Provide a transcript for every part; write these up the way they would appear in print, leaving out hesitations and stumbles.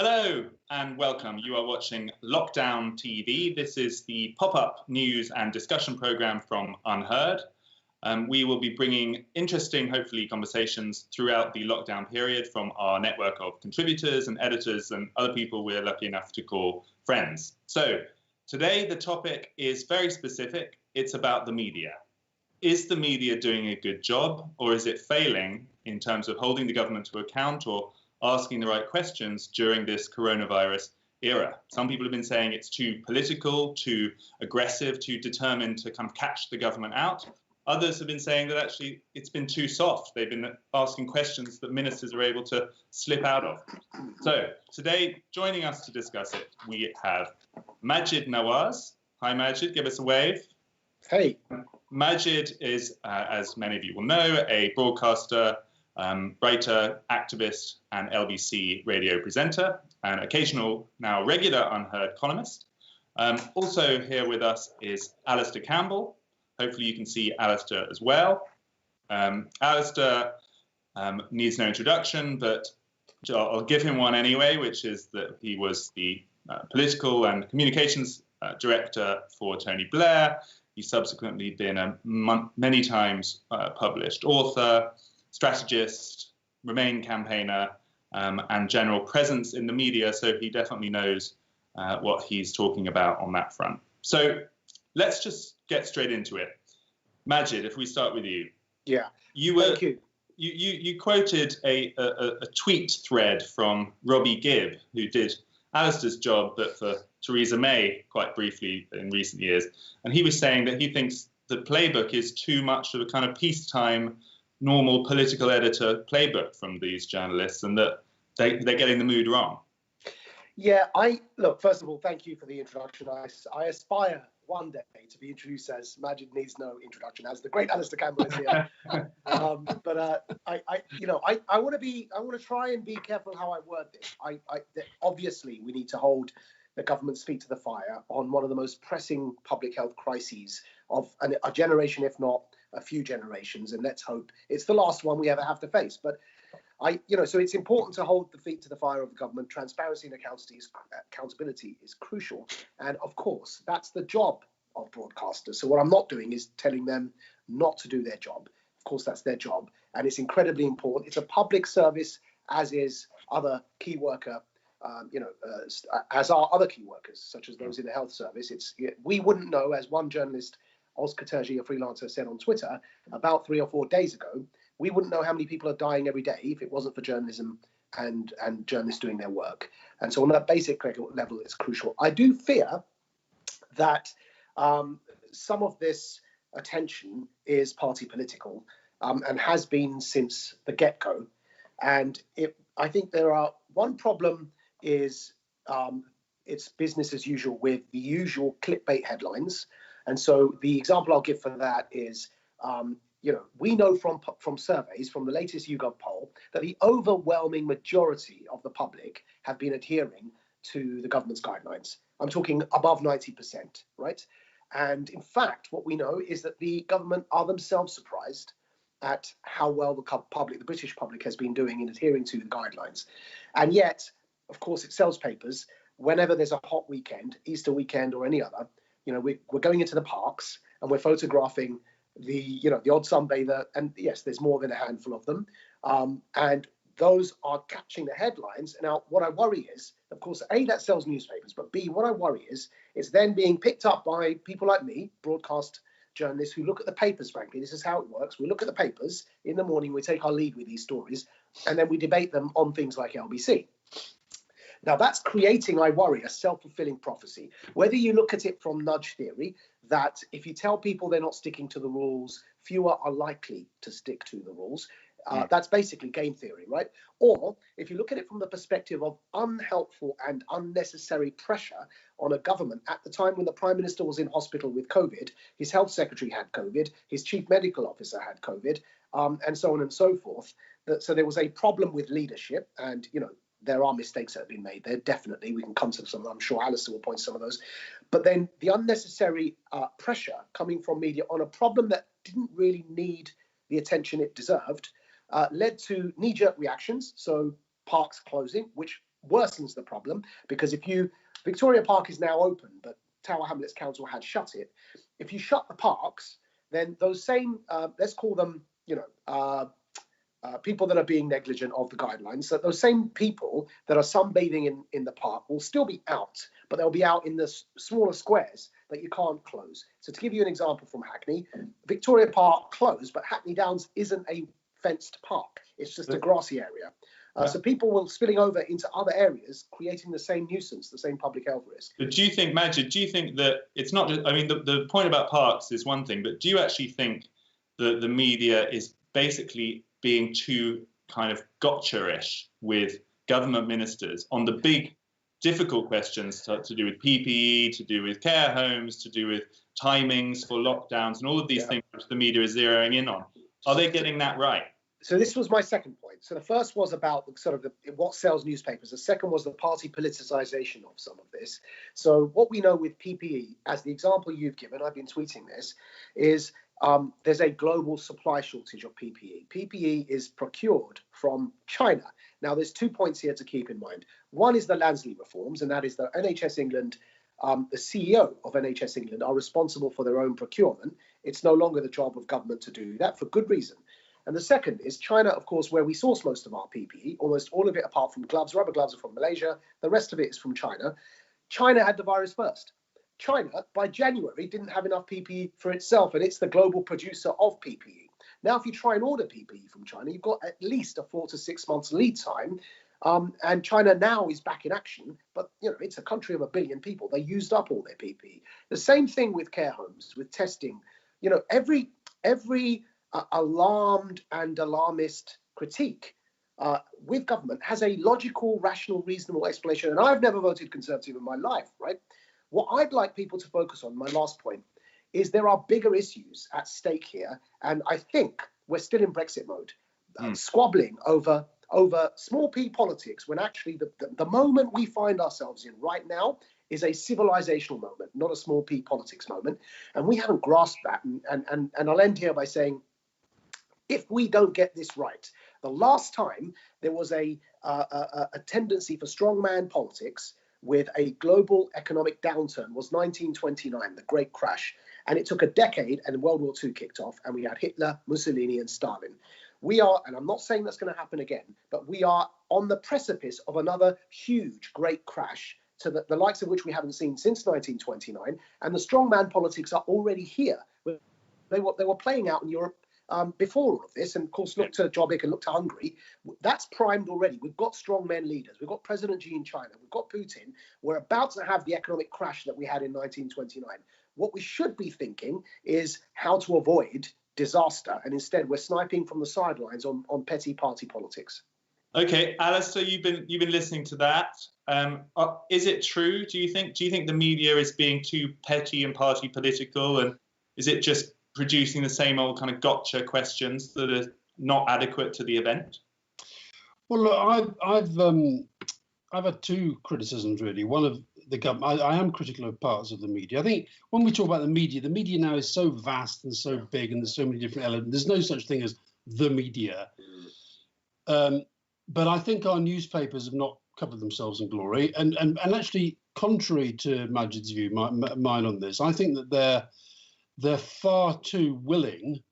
Hello and welcome. You are watching Lockdown TV. This is the pop-up news and discussion program from UnHerd. We will be bringing interesting, hopefully, conversations throughout the lockdown period from our network of contributors and editors and other people we're lucky enough to call friends. So today the topic is very specific. It's about the media. Is the media doing a good job, or is it failing in terms of holding the government to account or asking the right questions during this coronavirus era? Some people have been saying it's too political, too aggressive, too determined to kind of catch the government out. Others have been saying that actually it's been too soft. They've been asking questions that ministers are able to slip out of. So today, joining us to discuss it, we have Maajid Nawaz. Hi, Maajid. Give us a wave. Hey. Maajid is, as many of you will know, a broadcaster, writer, activist, and LBC radio presenter, an occasional, now regular UnHerd columnist. Also here with us is Alastair Campbell. Hopefully you can see Alastair as well. Alastair needs no introduction, but I'll give him one anyway, which is that he was the political and communications director for Tony Blair. He's subsequently been a many times published author, strategist, Remain campaigner, and general presence in the media, so he definitely knows what he's talking about on that front. So let's just get straight into it. Maajid, if we start with you. Yeah, Thank you. You quoted a tweet thread from Robbie Gibb, who did Alastair's job, but for Theresa May quite briefly in recent years. And he was saying that he thinks the playbook is too much of a kind of peacetime normal political editor playbook from these journalists, and that they're getting the mood wrong. Yeah, look, first of all, thank you for the introduction. I aspire one day to be introduced as Maajid needs no introduction, as the great Alastair Campbell is here. But I want to try and be careful how I word this. Obviously, we need to hold the government's feet to the fire on one of the most pressing public health crises of a generation, if not a few generations, and let's hope it's the last one we ever have to face. But so it's important to hold the feet to the fire of the government. Transparency and accountability is crucial, and of course that's the job of broadcasters. So what I'm not doing is telling them not to do their job. Of course that's their job, and it's incredibly important. It's a public service, as is other key worker. As are other key workers, such as those in the health service. We wouldn't know, as one journalist, Oscar Terji, a freelancer, said on Twitter about 3 or 4 days ago, we wouldn't know how many people are dying every day if it wasn't for journalism and journalists doing their work. And so on that basic level, it's crucial. I do fear that some of this attention is party political and has been since the get-go. And I think one problem is it's business as usual with the usual clickbait headlines. And so the example I'll give for that is, we know from surveys, from the latest YouGov poll, that the overwhelming majority of the public have been adhering to the government's guidelines. I'm talking above 90%, right? And in fact, what we know is that the government are themselves surprised at how well the British public has been doing in adhering to the guidelines. And yet, of course, it sells papers. Whenever there's a hot weekend, Easter weekend or any other, we're going into the parks and we're photographing the odd sunbather, and yes, there's more than a handful of them, and those are catching the headlines. Now, what I worry is, of course, A, that sells newspapers, but B, what I worry is it's then being picked up by people like me, broadcast journalists, who look at the papers. Frankly, this is how it works. We look at the papers in the morning, we take our lead with these stories, and then we debate them on things like LBC. Now, that's creating, I worry, a self-fulfilling prophecy. Whether you look at it from nudge theory, that if you tell people they're not sticking to the rules, fewer are likely to stick to the rules. That's basically game theory, right? Or if you look at it from the perspective of unhelpful and unnecessary pressure on a government at the time when the Prime Minister was in hospital with COVID, his health secretary had COVID, his chief medical officer had COVID, and so on and so forth. So there was a problem with leadership, and, there are mistakes that have been made there, definitely. We can come to some of them. I'm sure Alastair will point to some of those. But then the unnecessary pressure coming from media on a problem that didn't really need the attention it deserved led to knee-jerk reactions. So parks closing, which worsens the problem, because Victoria Park is now open, but Tower Hamlets Council had shut it. If you shut the parks, then those same, let's call them, people that are being negligent of the guidelines, so those same people that are sunbathing in the park will still be out, but they'll be out in the smaller squares that you can't close. So to give you an example from Hackney, Victoria Park closed, but Hackney Downs isn't a fenced park. It's just a grassy area. So people will spilling over into other areas, creating the same nuisance, the same public health risk. But do you think, Maajid, that it's not just, I mean, the point about parks is one thing, but do you actually think that the media is basically being too kind of gotcha-ish with government ministers on the big, difficult questions to do with PPE, to do with care homes, to do with timings for lockdowns, and all of these things which the media is zeroing in on? Are they getting that right? So this was my second point. So the first was about what sells newspapers. The second was the party politicization of some of this. So what we know with PPE, as the example you've given, I've been tweeting this, is there's a global supply shortage of PPE. PPE is procured from China. Now, there's 2 points here to keep in mind. One is the Lansley reforms, and that is that NHS England, the CEO of NHS England, are responsible for their own procurement. It's no longer the job of government to do that, for good reason. And the second is China, of course, where we source most of our PPE, almost all of it apart from gloves. Rubber gloves are from Malaysia. The rest of it is from China. China had the virus first. China, by January, didn't have enough PPE for itself, and it's the global producer of PPE. Now, if you try and order PPE from China, you've got at least a 4 to 6 months lead time. And China now is back in action, but it's a country of 1 billion people. They used up all their PPE. The same thing with care homes, with testing. Every alarmed and alarmist critique with government has a logical, rational, reasonable explanation. And I've never voted Conservative in my life, right? What I'd like people to focus on, my last point, is there are bigger issues at stake here. And I think we're still in Brexit mode, squabbling over small p politics, when actually the moment we find ourselves in right now is a civilizational moment, not a small p politics moment. And we haven't grasped that. And I'll end here by saying, if we don't get this right, the last time there was a tendency for strongman politics with a global economic downturn was 1929, the Great Crash. And it took a decade and World War II kicked off, and we had Hitler, Mussolini, and Stalin. We are, and I'm not saying that's going to happen again, but we are on the precipice of another huge great crash, to the likes of which we haven't seen since 1929. And the strongman politics are already here. They were playing out in Europe before all of this, and of course look to Jobbik and look to Hungary. That's primed already. We've got strongmen leaders. We've got President Xi in China. We've got Putin. We're about to have the economic crash that we had in 1929. What we should be thinking is how to avoid disaster, and instead we're sniping from the sidelines on petty party politics. Okay, Alastair, you've been listening to that. Is it true? Do you think the media is being too petty and party political, and is it just producing the same old kind of gotcha questions that are not adequate to the event? Well, look, I've had two criticisms really. One of the government. I am critical of parts of the media. I think when we talk about the media now is so vast and so big, and there's so many different elements. There's no such thing as the media. But I think our newspapers have not covered themselves in glory. And actually, contrary to Maajid's view, mine on this, I think that they're far too willing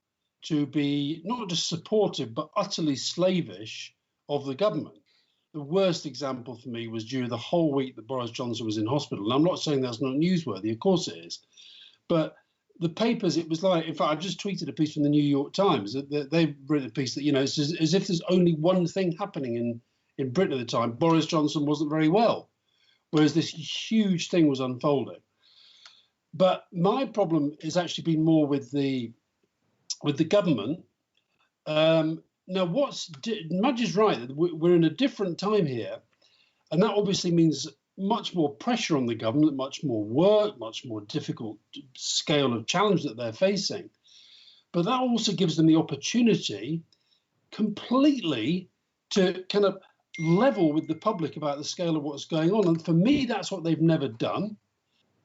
to be not just supportive, but utterly slavish of the government. The worst example for me was during the whole week that Boris Johnson was in hospital. And I'm not saying that's not newsworthy, of course it is. But the papers, it was like, in fact, I just tweeted a piece from the New York Times. They've written a piece that, it's as if there's only one thing happening in Britain at the time. Boris Johnson wasn't very well, whereas this huge thing was unfolding. But my problem has actually been more with the government. Now, Mudge is right that we're in a different time here, and that obviously means much more pressure on the government, much more work, much more difficult scale of challenge that they're facing. But that also gives them the opportunity completely to kind of level with the public about the scale of what's going on. And for me, that's what they've never done.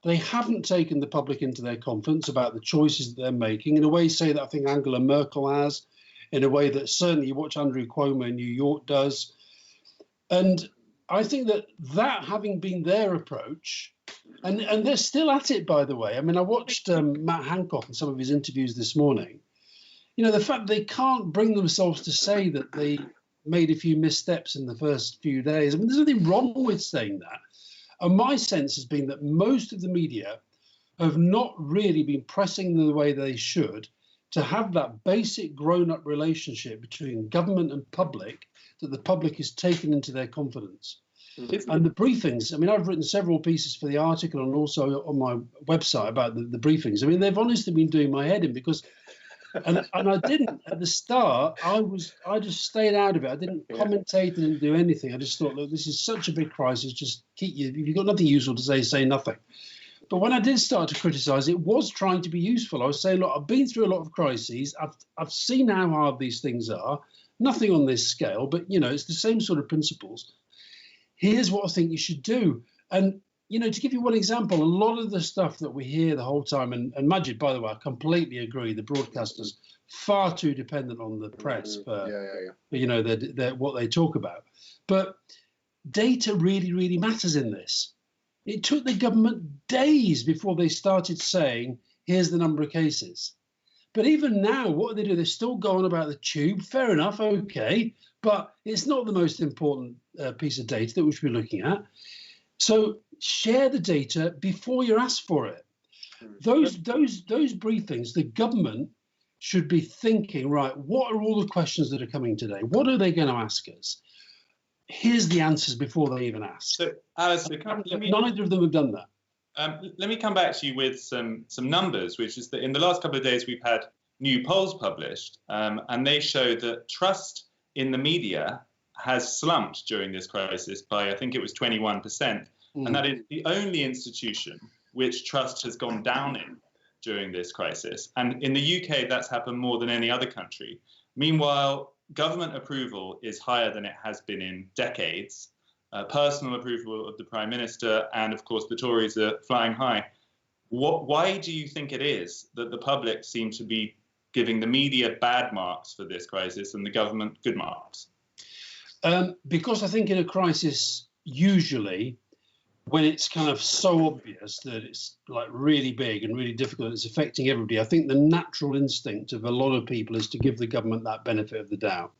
They haven't taken the public into their confidence about the choices that they're making, in a way, say that I think Angela Merkel has, in a way that certainly you watch Andrew Cuomo in New York does. And I think that having been their approach, and they're still at it, by the way. I mean, I watched Matt Hancock in some of his interviews this morning. You know, the fact they can't bring themselves to say that they made a few missteps in the first few days. I mean, there's nothing wrong with saying that. And my sense has been that most of the media have not really been pressing the way they should to have that basic grown-up relationship between government and public that the public is taken into their confidence. And the briefings, I mean, I've written several pieces for the article and also on my website about the briefings. I mean, they've honestly been doing my head in because, and I didn't, at the start, I just stayed out of it. I didn't commentate, I didn't do anything. I just thought, look, this is such a big crisis, just if you've got nothing useful to say nothing. But when I did start to criticise, it was trying to be useful. I was saying, look, I've been through a lot of crises. I've seen how hard these things are. Nothing on this scale, but, you know, it's the same sort of principles. Here's what I think you should do. And, you know, to give you one example, a lot of the stuff that we hear the whole time, and Maajid, by the way, I completely agree, the broadcasters far too dependent on the press for you know, what they talk about. But data really, really matters in this. It took the government days before they started saying, here's the number of cases. But even now, what do? They're still going about the tube. Fair enough, okay. But it's not the most important piece of data that we should be looking at. So share the data before you're asked for it. Those briefings, the government should be thinking, right, what are all the questions that are coming today? What are they going to ask us? Here's the answers before they even ask. So, Alastair, neither of them have done that. Let me come back to you with some numbers, which is that in the last couple of days we've had new polls published, and they show that trust in the media has slumped during this crisis by, I think it was 21%, and that is the only institution which trust has gone down in during this crisis. And in the UK, that's happened more than any other country. Meanwhile, government approval is higher than it has been in decades. Personal approval of the Prime Minister, and of course the Tories are flying high. Why do you think it is that the public seem to be giving the media bad marks for this crisis and the government good marks? Because I think in a crisis, usually, when it's kind of so obvious that it's like really big and really difficult, it's affecting everybody, I think the natural instinct of a lot of people is to give the government that benefit of the doubt.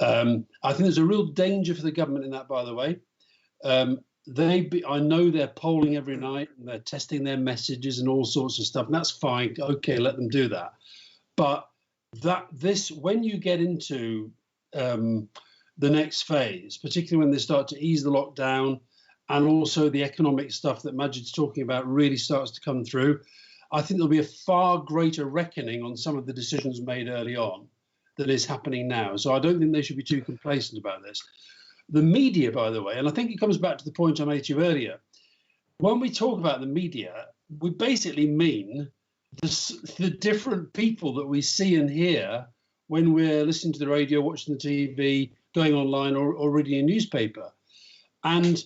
I think there's a real danger for the government in that, by the way. I know they're polling every night and they're testing their messages and all sorts of stuff, and that's fine. Okay, let them do that. But when you get into the next phase, particularly when they start to ease the lockdown and also the economic stuff that Maajid's talking about really starts to come through, I think there'll be a far greater reckoning on some of the decisions made early on that is happening now. So I don't think they should be too complacent about this. The media, by the way, and I think it comes back to the point I made to you earlier, when we talk about the media, we basically mean the different people that we see and hear when we're listening to the radio, watching the TV, going online or reading a newspaper. And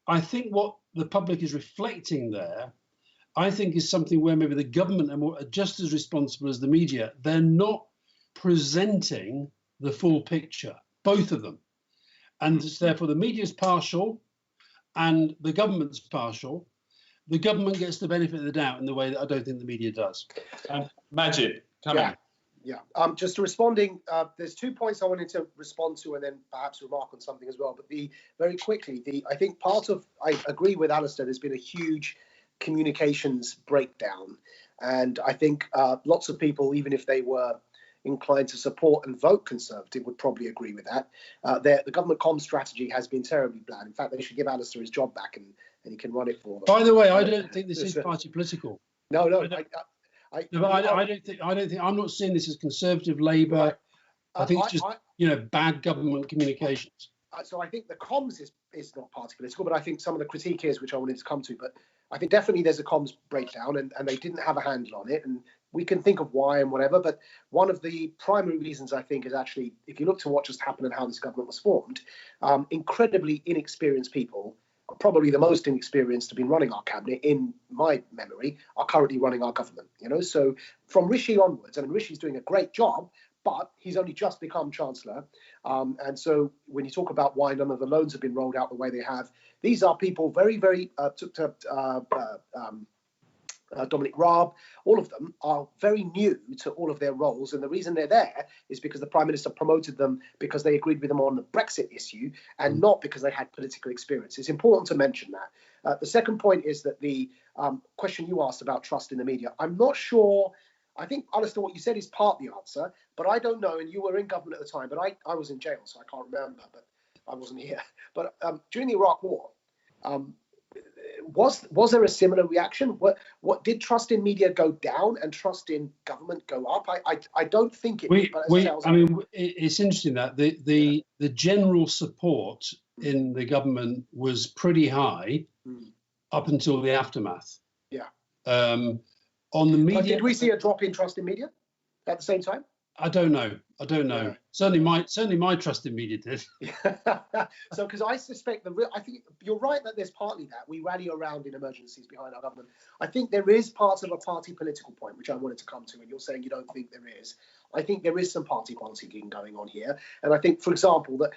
I think what the public is reflecting there, I think is something where maybe the government are just as responsible as the media. They're not presenting the full picture, both of them. And therefore the media is partial and the government's partial. The government gets the benefit of the doubt in the way that I don't think the media does. Maajid, come in. Yeah. Just to responding, there's 2 points I wanted to respond to and then perhaps remark on something as well. But very quickly, I think I agree with Alastair, there's been a huge communications breakdown. And I think lots of people, even if they were inclined to support and vote Conservative, would probably agree with that. The government comms strategy has been terribly bland. In fact, they should give Alastair his job back and he can run it for them. By the way, I don't think this is party political. No. I don't think. I'm not seeing this as Conservative, Labour. Right. I think it's just bad government communications. So I think the comms is not party political, but I think some of the critique is, which I wanted to come to. But I think definitely there's a comms breakdown, and they didn't have a handle on it, and we can think of why and whatever. But one of the primary reasons, I think, is actually, if you look to what just happened and how this government was formed, incredibly inexperienced people, probably the most inexperienced to be running our cabinet in my memory, are currently running our government. So from Rishi onwards, I mean, Rishi's doing a great job, But he's only just become Chancellor. And so when you talk about why none of the loans have been rolled out the way they have, these are people very, very, Dominic Raab, all of them are very new to all of their roles. And the reason they're there is because the Prime Minister promoted them because they agreed with them on the Brexit issue and not because they had political experience. It's important to mention that. The second point is that the question you asked about trust in the media, I'm not sure. I think, Alastair, what you said is part the answer, but I don't know. And you were in government at the time, but I was in jail, so I can't remember, but I wasn't here. But during the Iraq War, was there a similar reaction? What did trust in media go down and trust in government go up? I don't think it did. It's interesting that the general support in the government was pretty high up until the aftermath. Yeah. On the media, but did we see a drop in trust in media at the same time? I don't know. Yeah. Certainly my trust in media did. So, because I suspect I think you're right that there's partly that we rally around in emergencies behind our government. I think there is parts of a party political point, which I wanted to come to, and you're saying you don't think there is. I think there is some party politicking going on here, and I think, for example, that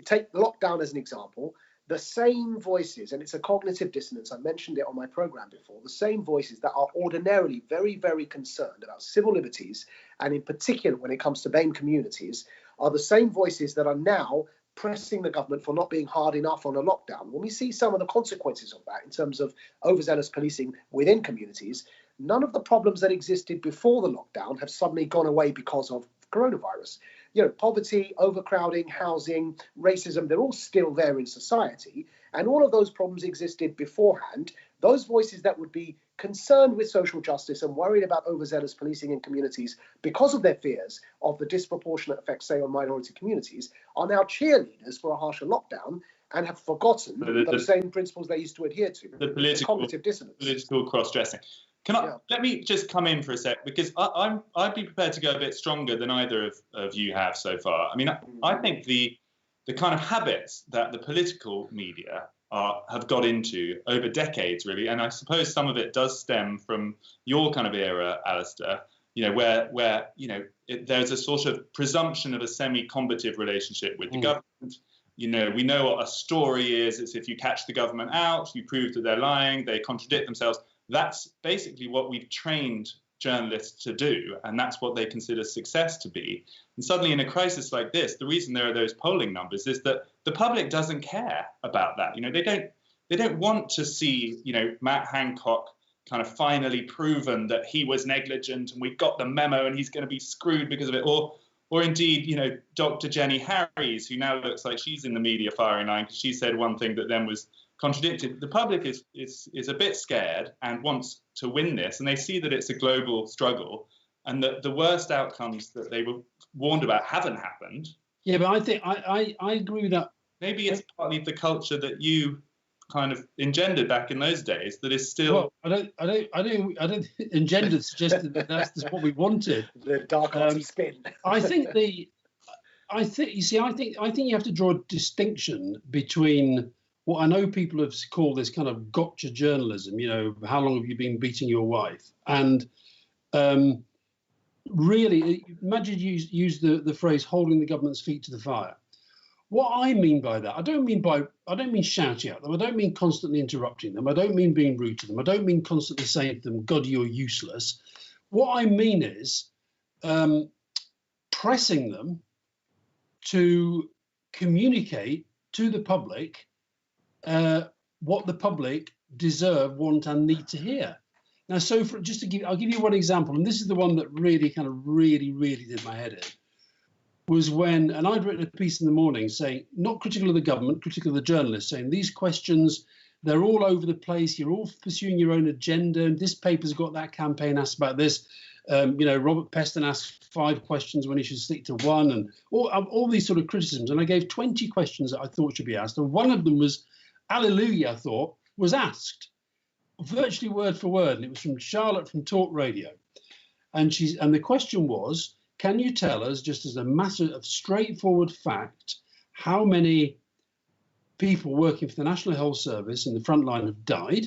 take lockdown as an example. The same voices, and it's a cognitive dissonance, I mentioned it on my program before, the same voices that are ordinarily very, very concerned about civil liberties, and in particular when it comes to BAME communities, are the same voices that are now pressing the government for not being hard enough on a lockdown. When we see some of the consequences of that in terms of overzealous policing within communities, none of the problems that existed before the lockdown have suddenly gone away because of coronavirus. You know, poverty, overcrowding, housing, racism, they're all still there in society. And all of those problems existed beforehand. Those voices that would be concerned with social justice and worried about overzealous policing in communities because of their fears of the disproportionate effects, say, on minority communities, are now cheerleaders for a harsher lockdown and have forgotten those same principles they used to adhere to. The political, cognitive dissonance. Political cross-dressing. Let me just come in for a sec, because I'd be prepared to go a bit stronger than either of you have so far. I mean, I think the kind of habits that the political media have got into over decades, really, and I suppose some of it does stem from your kind of era, Alastair, you know, where you know, there's a sort of presumption of a semi-combative relationship with the government. You know, we know what a story is. It's if you catch the government out, you prove that they're lying, they contradict themselves. That's basically what we've trained journalists to do, and that's what they consider success to be. And suddenly in a crisis like this, the reason there are those polling numbers is that the public doesn't care about that. You know, they don't want to see, you know, Matt Hancock kind of finally proven that he was negligent and we got the memo and he's going to be screwed because of it, or indeed, you know, Dr. Jenny Harries, who now looks like she's in the media firing line because she said one thing that then was contradicted. The public is a bit scared and wants to win this, and they see that it's a global struggle, and that the worst outcomes that they were warned about haven't happened. Yeah, but I think I agree with that. Maybe it's partly the culture that you kind of engendered back in those days that is still. Well, I don't engendered suggested that that's what we wanted. The dark arts spin. I think you have to draw a distinction between what I know people have called this kind of gotcha journalism, you know, how long have you been beating your wife? And really, Maajid used the phrase holding the government's feet to the fire. What I mean by that, I don't mean shouting at them. I don't mean constantly interrupting them. I don't mean being rude to them. I don't mean constantly saying to them, God, you're useless. What I mean is pressing them to communicate to the public what the public deserve, want, and need to hear. Now, so I'll give you one example, and this is the one that really did my head in. Was when, and I'd written a piece in the morning saying, not critical of the government, critical of the journalists, saying these questions, they're all over the place. You're all pursuing your own agenda. And this paper's got that campaign asked about this. You know, Robert Peston asked 5 questions when he should stick to 1, and all these sort of criticisms. And I gave 20 questions that I thought should be asked. And one of them was, Hallelujah, I thought, was asked virtually word for word. And it was from Charlotte from Talk Radio. And the question was, can you tell us, just as a matter of straightforward fact, how many people working for the National Health Service in the front line have died?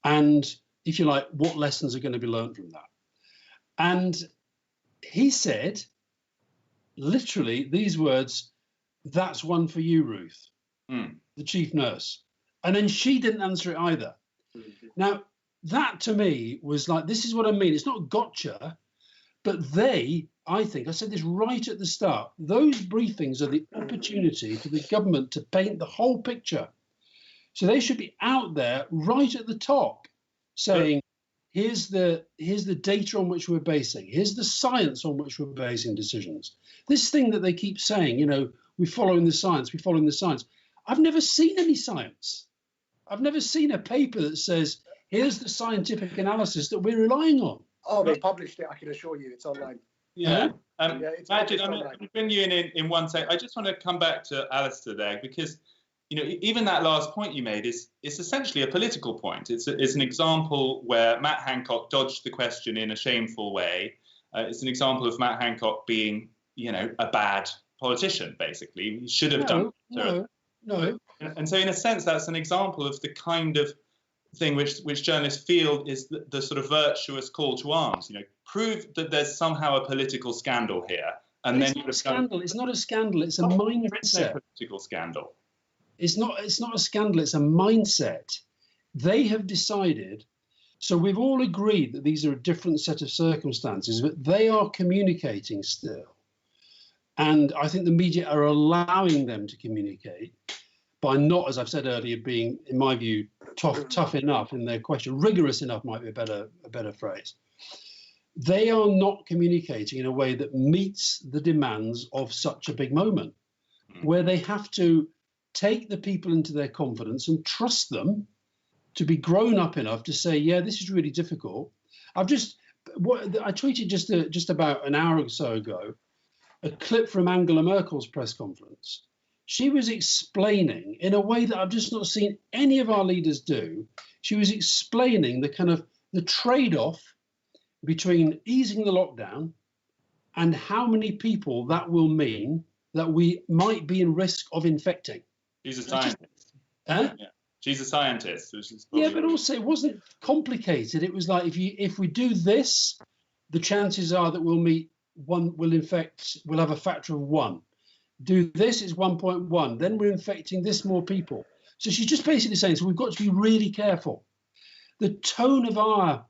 And if you like, what lessons are going to be learned from that? And he said literally these words, "That's one for you, Ruth," the chief nurse. And then she didn't answer it either. Now, that to me was like, this is what I mean. It's not gotcha, but I think, I said this right at the start, those briefings are the opportunity for the government to paint the whole picture. So they should be out there right at the top saying, here's the data on which we're basing, here's the science on which we're basing decisions. This thing that they keep saying, we're following the science, we're following the science. I've never seen any science. I've never seen a paper that says, here's the scientific analysis that we're relying on. Oh, they published it, I can assure you. It's online. Yeah. Maajid, I'm going to bring you in one sec. I just want to come back to Alastair there, because even that last point you made is essentially a political point. It's an example where Matt Hancock dodged the question in a shameful way. It's an example of Matt Hancock being, a bad politician, basically. He should have done. No. And so, in a sense, that's an example of the kind of thing which journalists feel is the sort of virtuous call to arms. Prove that there's somehow a political scandal here, and then it's not a scandal. It's not a scandal. It's a mindset. Political scandal. It's not a scandal. It's a mindset. They have decided. So we've all agreed that these are a different set of circumstances, but they are communicating still. And I think the media are allowing them to communicate by not, as I've said earlier, being, in my view, tough enough in their question. Rigorous enough might be a better phrase. They are not communicating in a way that meets the demands of such a big moment, where they have to take the people into their confidence and trust them to be grown up enough to say, yeah, this is really difficult. I tweeted just about an hour or so ago a clip from Angela Merkel's press conference. She was explaining in a way that I've just not seen any of our leaders do. She was explaining the trade-off between easing the lockdown and how many people that will mean that we might be in risk of infecting. She's a scientist. Yeah. She's a scientist. Yeah, but also it wasn't complicated. It was like, if we do this, the chances are that we'll have a factor of 1. Do this, is 1.1. Then we're infecting this more people. So she's just basically saying, so we've got to be really careful. The tone of our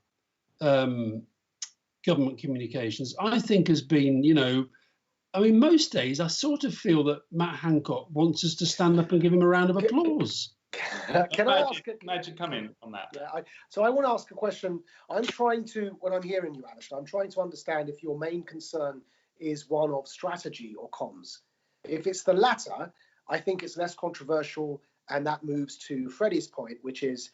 government communications, I think, has been, most days I sort of feel that Matt Hancock wants us to stand up and give him a round of applause. Can I ask? Maajid, come in on that. Yeah, so I want to ask a question. When I'm hearing you, Alastair, I'm trying to understand if your main concern is one of strategy or comms. If it's the latter, I think it's less controversial, and that moves to Freddie's point, which is,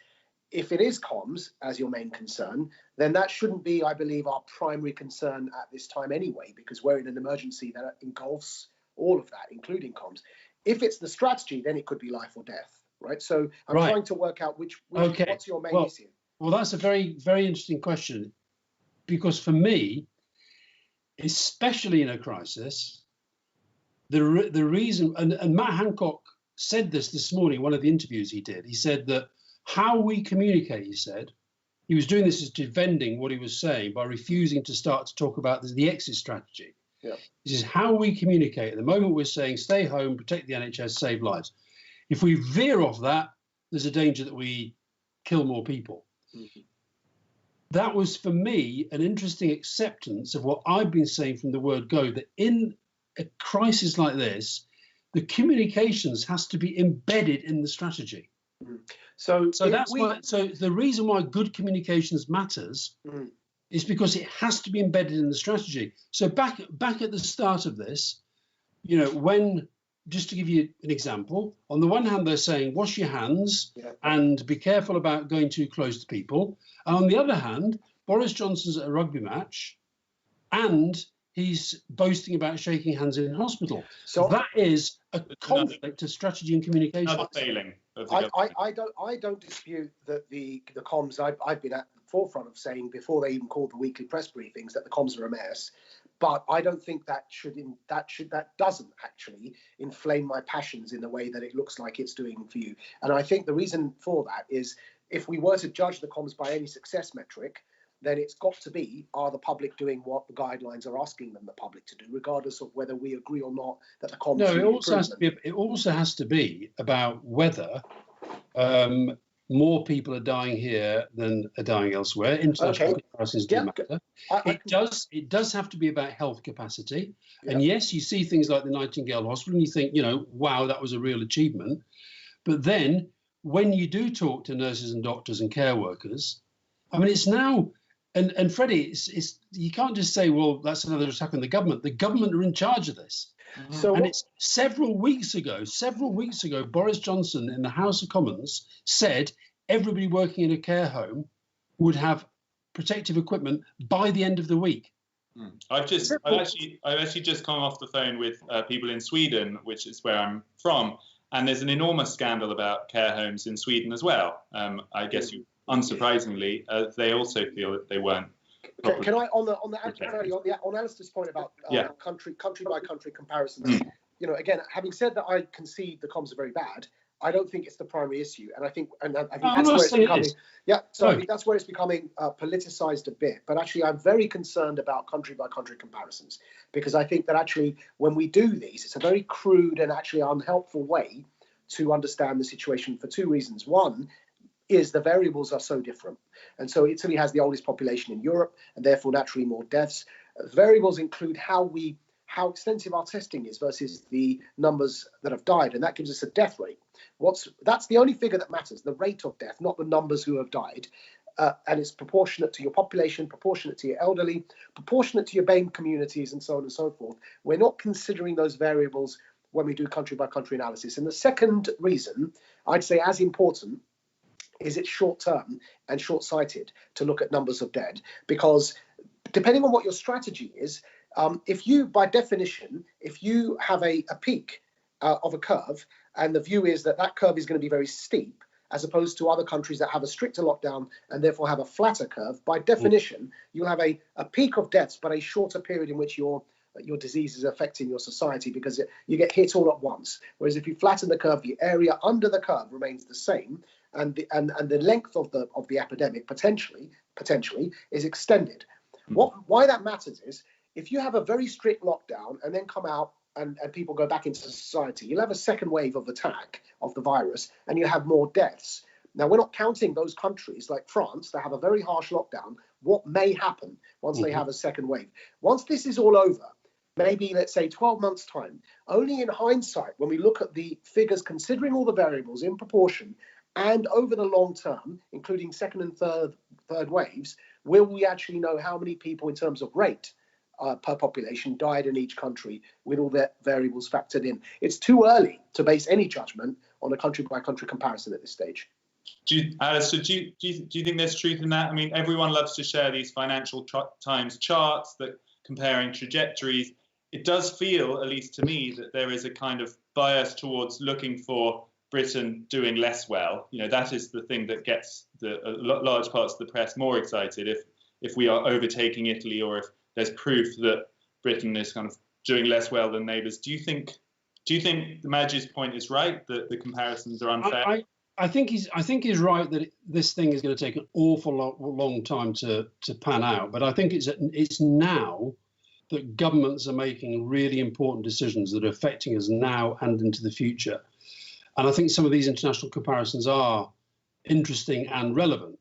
if it is comms as your main concern, then that shouldn't be, I believe, our primary concern at this time anyway, because we're in an emergency that engulfs all of that, including comms. If it's the strategy, then it could be life or death, right? So I'm trying to work out what's your main issue. Well, that's a very, very interesting question, because for me, especially in a crisis, the reason, and Matt Hancock said this morning in one of the interviews he did, he said that how we communicate, he said, he was doing this as defending what he was saying by refusing to start to talk about the exit strategy. Yeah. This is how we communicate. At the moment we're saying stay home, protect the NHS, save lives. If we veer off that, there's a danger that we kill more people. Mm-hmm. That was, for me, an interesting acceptance of what I've been saying from the word go, that in a crisis like this, the communications has to be embedded in the strategy. Mm. So the reason why good communications matters is because it has to be embedded in the strategy. So back at the start of this, when, just to give you an example, on the one hand, they're saying, wash your hands and be careful about going too close to people. And on the other hand, Boris Johnson's at a rugby match and he's boasting about shaking hands in hospital. So that is a conflict of strategy and communication. Another failing. I don't dispute that the comms, I've been at the forefront of saying before they even called the weekly press briefings that the comms are a mess. But I don't think that doesn't actually inflame my passions in the way that it looks like it's doing for you. And I think the reason for that is, if we were to judge the comms by any success metric, then it's got to be, are the public doing what the guidelines are asking them the public to do, regardless of whether we agree or not that the comms No, need it also has to be about whether more people are dying here than are dying elsewhere. International comparisons do matter. It does have to be about health capacity. And yes, you see things like the Nightingale Hospital and you think, wow, that was a real achievement. But then when you do talk to nurses and doctors and care workers, I mean, it's now, and Freddie, you can't just say, well, that's another attack on the government. The government are in charge of this. And it's several weeks ago, Boris Johnson in the House of Commons said everybody working in a care home would have protective equipment by the end of the week. I've actually just come off the phone with people in Sweden, which is where I'm from, and there's an enormous scandal about care homes in Sweden as well. I guess unsurprisingly, they also feel that they weren't. Can I on Alastair's point about country by country comparisons? Again, having said that, I concede the comms are very bad. I don't think it's the primary issue, and I think that's where it's becoming. I think that's where it's becoming politicized a bit. But actually, I'm very concerned about country by country comparisons, because I think that actually when we do these, it's a very crude and actually unhelpful way to understand the situation for two reasons. One is the variables are so different. And so Italy has the oldest population in Europe and therefore naturally more deaths. Variables include how extensive our testing is versus the numbers that have died. And that gives us a death rate. That's the only figure that matters, the rate of death, not the numbers who have died. And it's proportionate to your population, proportionate to your elderly, proportionate to your BAME communities and so on and so forth. We're not considering those variables when we do country by country analysis. And the second reason, I'd say as important, is it's short-term and short-sighted to look at numbers of dead, because depending on what your strategy is, if you, by definition, if you have a peak of a curve and the view is that curve is going to be very steep, as opposed to other countries that have a stricter lockdown and therefore have a flatter curve, by definition, you'll have a peak of deaths, but a shorter period in which your disease is affecting your society, because you get hit all at once. Whereas if you flatten the curve, the area under the curve remains the same, and the length of the epidemic potentially is extended. Why that matters is if you have a very strict lockdown and then come out and people go back into society, you'll have a second wave of attack of the virus and you have more deaths. Now, we're not counting those countries like France that have a very harsh lockdown. What may happen once they have a second wave? Once this is all over, maybe let's say 12 months time, only in hindsight, when we look at the figures, considering all the variables in proportion, and over the long term, including second and third waves, will we actually know how many people in terms of rate per population died in each country with all the variables factored in? It's too early to base any judgment on a country by country comparison at this stage. Alastair, do you think there's truth in that? I mean, everyone loves to share these Financial Times charts that comparing trajectories. It does feel, at least to me, that there is a kind of bias towards looking for Britain doing less well. That is the thing that gets large parts of the press more excited if we are overtaking Italy, or if there's proof that Britain is kind of doing less well than neighbours. Do you think Maajid's point is right, that the comparisons are unfair? I think he's right that this thing is going to take an awful long time to pan out. But I think it's now that governments are making really important decisions that are affecting us now and into the future. And I think some of these international comparisons are interesting and relevant.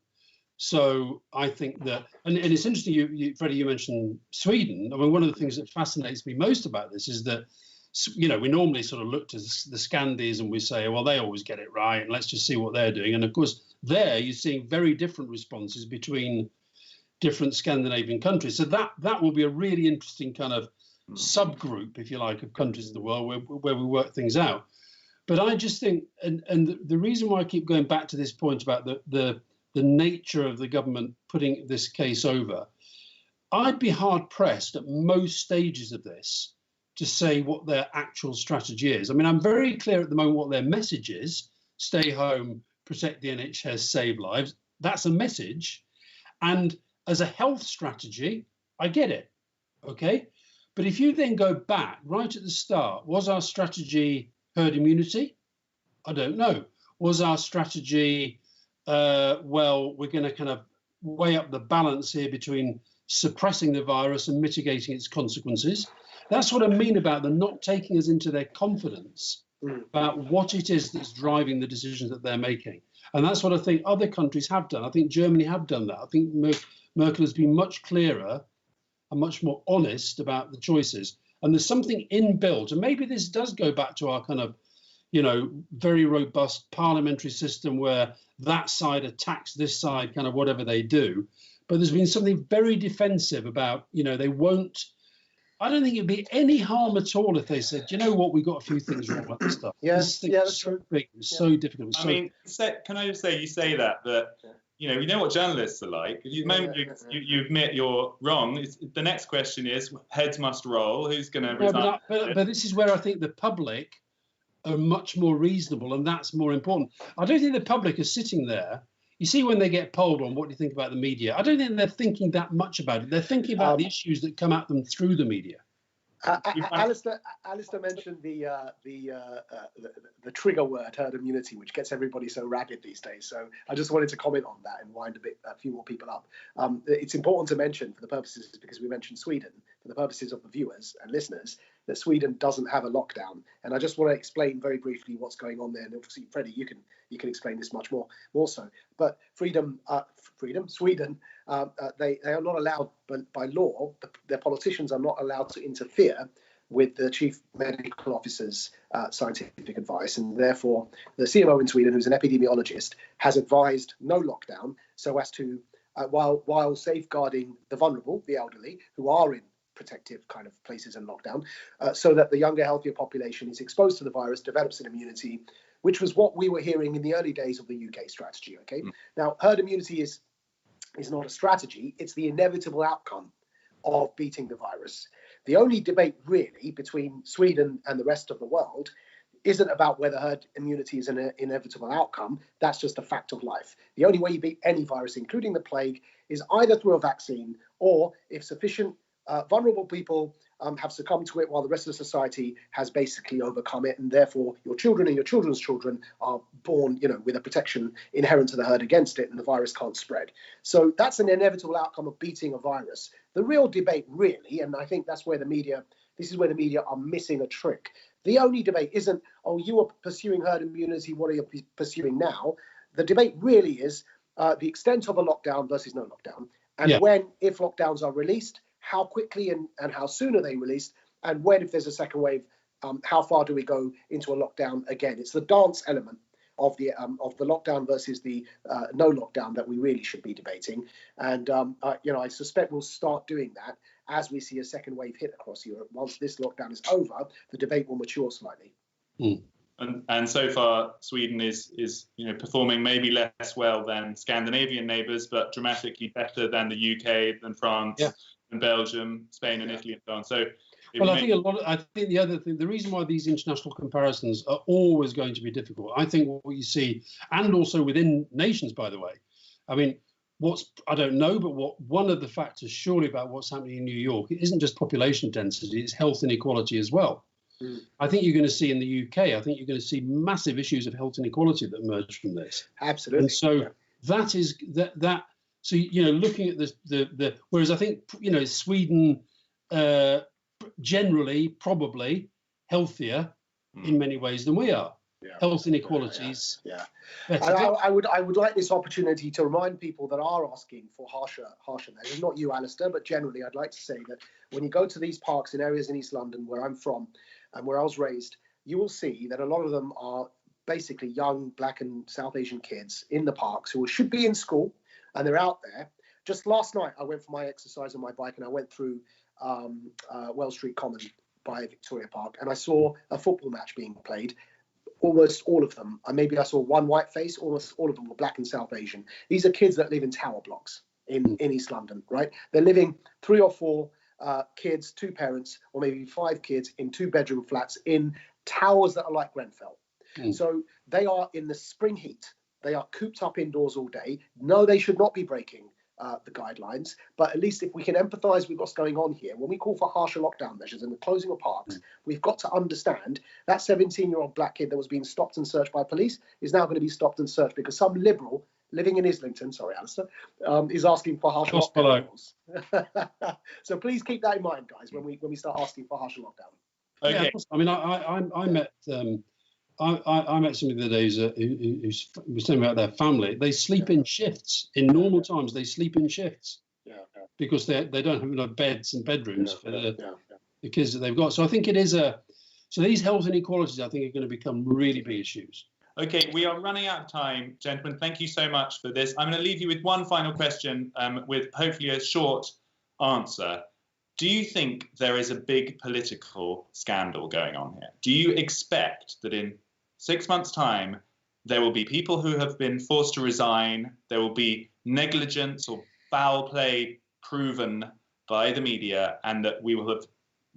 So I think that, and it's interesting, Freddie, you mentioned Sweden. I mean, one of the things that fascinates me most about this is that, we normally sort of look to the Scandis and we say, well, they always get it right, and let's just see what they're doing. And of course, there you're seeing very different responses between different Scandinavian countries. So that will be a really interesting kind of subgroup, if you like, of countries in the world where we work things out. But I just think, and the reason why I keep going back to this point about the nature of the government putting this case over, I'd be hard pressed at most stages of this to say what their actual strategy is. I mean, I'm very clear at the moment what their message is: stay home, protect the NHS, save lives. That's a message. And as a health strategy, I get it, okay? But if you then go back right at the start, was our strategy herd immunity? I don't know. Was our strategy, well, we're going to kind of weigh up the balance here between suppressing the virus and mitigating its consequences. That's what I mean about them not taking us into their confidence about what it is that's driving the decisions that they're making. And that's what I think other countries have done. I think Germany have done that. I think Merkel has been much clearer and much more honest about the choices. And there's something inbuilt, and maybe this does go back to our kind of, very robust parliamentary system where that side attacks this side, kind of whatever they do. But there's been something very defensive about, they won't. I don't think it'd be any harm at all if they said, you know what, we got a few things wrong about this stuff. This thing is so big, it's so difficult. I mean, can I just say, you say that you know what journalists are like. The moment you admit you're wrong, the next question is, heads must roll. Who's going to resign? But this is where I think the public are much more reasonable, and that's more important. I don't think the public are sitting there. You see, when they get polled on what do you think about the media, I don't think they're thinking that much about it. They're thinking about the issues that come at them through the media. Alastair mentioned the trigger word, herd immunity, which gets everybody so rabid these days. So I just wanted to comment on that and wind a few more people up. It's important to mention, for the purposes, because we mentioned Sweden, for the purposes of the viewers and listeners, that Sweden doesn't have a lockdown. And I just want to explain very briefly what's going on there. And obviously, Freddie, you can explain this much more so. But Sweden, they are not allowed, by law, their politicians are not allowed to interfere with the chief medical officer's scientific advice. And therefore, the CMO in Sweden, who's an epidemiologist, has advised no lockdown so as to, while safeguarding the vulnerable, the elderly, who are in protective kind of places in lockdown, so that the younger, healthier population is exposed to the virus, develops an immunity, which was what we were hearing in the early days of the UK strategy. Okay, now herd immunity is not a strategy; it's the inevitable outcome of beating the virus. The only debate really between Sweden and the rest of the world isn't about whether herd immunity is an inevitable outcome. That's just a fact of life. The only way you beat any virus, including the plague, is either through a vaccine, or if sufficient vulnerable people have succumbed to it while the rest of society has basically overcome it, and therefore your children and your children's children are born, with a protection inherent to the herd against it, and the virus can't spread. So that's an inevitable outcome of beating a virus. The real debate really, and I think this is where the media are missing a trick. The only debate isn't, oh, you are pursuing herd immunity, what are you pursuing now? The debate really is the extent of a lockdown versus no lockdown, and if lockdowns are released, how quickly and how soon are they released? And when, if there's a second wave, how far do we go into a lockdown again? It's the dance element of the lockdown versus the no lockdown that we really should be debating. And I suspect we'll start doing that as we see a second wave hit across Europe. Once this lockdown is over, the debate will mature slightly. And so far, Sweden is performing maybe less well than Scandinavian neighbours, but dramatically better than the UK, than France. And Belgium, Spain, and Italy, and so on. So, I think the other thing, the reason why these international comparisons are always going to be difficult, I think what you see, and also within nations, by the way, I mean, I don't know, but one of the factors surely about what's happening in New York, it isn't just population density, it's health inequality as well. I think you're going to see in the UK, I think you're going to see massive issues of health inequality that emerge from this. Absolutely. And so that is that. So, looking at the whereas I think, Sweden generally probably healthier in many ways than we are. Health inequalities. I would like this opportunity to remind people that are asking for harsher measures, not you, Alastair, but generally I'd like to say that when you go to these parks in areas in East London where I'm from and where I was raised, you will see that a lot of them are basically young Black and South Asian kids in the parks who should be in school. And they're out there. Just last night, I went for my exercise on my bike, and I went through Wells Street Common by Victoria Park, and I saw a football match being played. Almost all of them, maybe I saw one white face, almost all of them were Black and South Asian. These are kids that live in tower blocks in East London, right? They're living 3 or 4 kids, 2 parents, or maybe 5 kids in 2-bedroom flats in towers that are like Grenfell. So they are in the spring heat. They are cooped up indoors all day. No, they should not be breaking the guidelines. But at least if we can empathise with what's going on here, when we call for harsher lockdown measures and the closing of parks, we've got to understand that 17-year-old Black kid that was being stopped and searched by police is now going to be stopped and searched because some liberal living in Islington, sorry, Alastair, is asking for harsher lockdown rules. So please keep that in mind, guys, when we start asking for harsher lockdown. Okay. Yeah, I mean, I met I met somebody the other day who was telling me about their family. They sleep in shifts. In normal times, they sleep in shifts because they don't have enough beds and bedrooms for the kids that they've got. So I think it is so these health inequalities, I think, are going to become really big issues. Okay, we are running out of time, gentlemen. Thank you so much for this. I'm going to leave you with one final question with hopefully a short answer. Do you think there is a big political scandal going on here? Do you expect that in 6 months' time, there will be people who have been forced to resign, there will be negligence or foul play proven by the media, and that we will have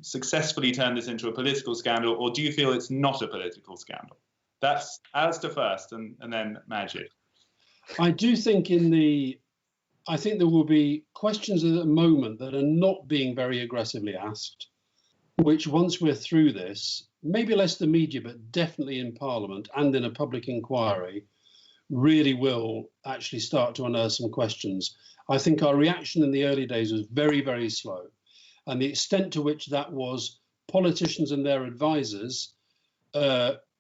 successfully turned this into a political scandal? Or do you feel it's not a political scandal? That's Alastair first, and then Maajid. I do think I think there will be questions at the moment that are not being very aggressively asked, which once we're through this, maybe less the media, but definitely in Parliament and in a public inquiry, really will actually start to unearth some questions. I think our reaction in the early days was very, very slow. And the extent to which that was politicians and their advisors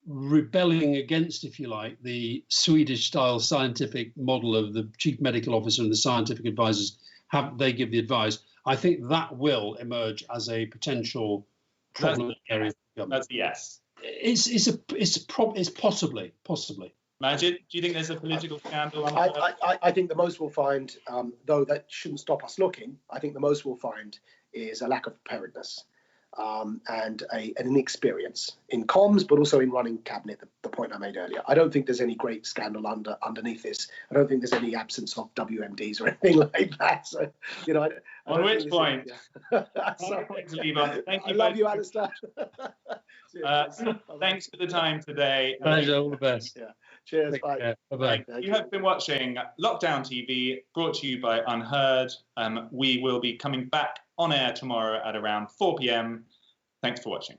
rebelling against, if you like, the Swedish-style scientific model of the chief medical officer and the scientific advisors, they give the advice. I think that will emerge as a potential problem area for government. That's a yes. It's possibly. Maajid, do you think there's a political scandal? I think the most we'll find, though that shouldn't stop us looking, I think the most we'll find is a lack of preparedness and an inexperience in comms, but also in running cabinet, the point I made earlier. I don't think there's any great scandal underneath this. I don't think there's any absence of WMDs or anything like that. So, you know, on which point? Thank you. I love you, Alastair. Thanks for the time today. Pleasure, all the best. Yeah. Cheers. Bye. Bye. You have been watching Lockdown TV, brought to you by UnHerd. We will be coming back on air tomorrow at around 4 p.m. Thanks for watching.